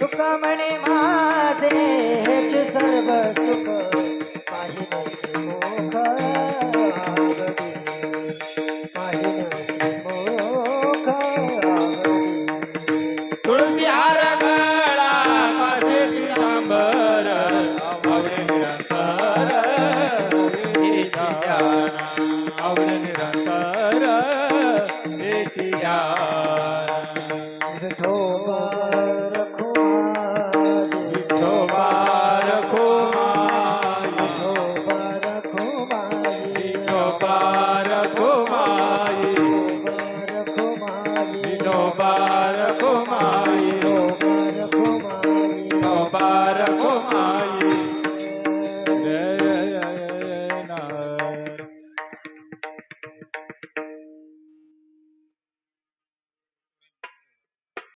तुका म्हणे माझे हेच सर्व सुख पाहिनसे मोख आवडी पाहिनसे मोख आवडी तुळसी हार गळा कासे पितांबर आवडे निरंतर हेची ध्यान आवडे निरंतर हेची ध्यान विठोबा रखुमाई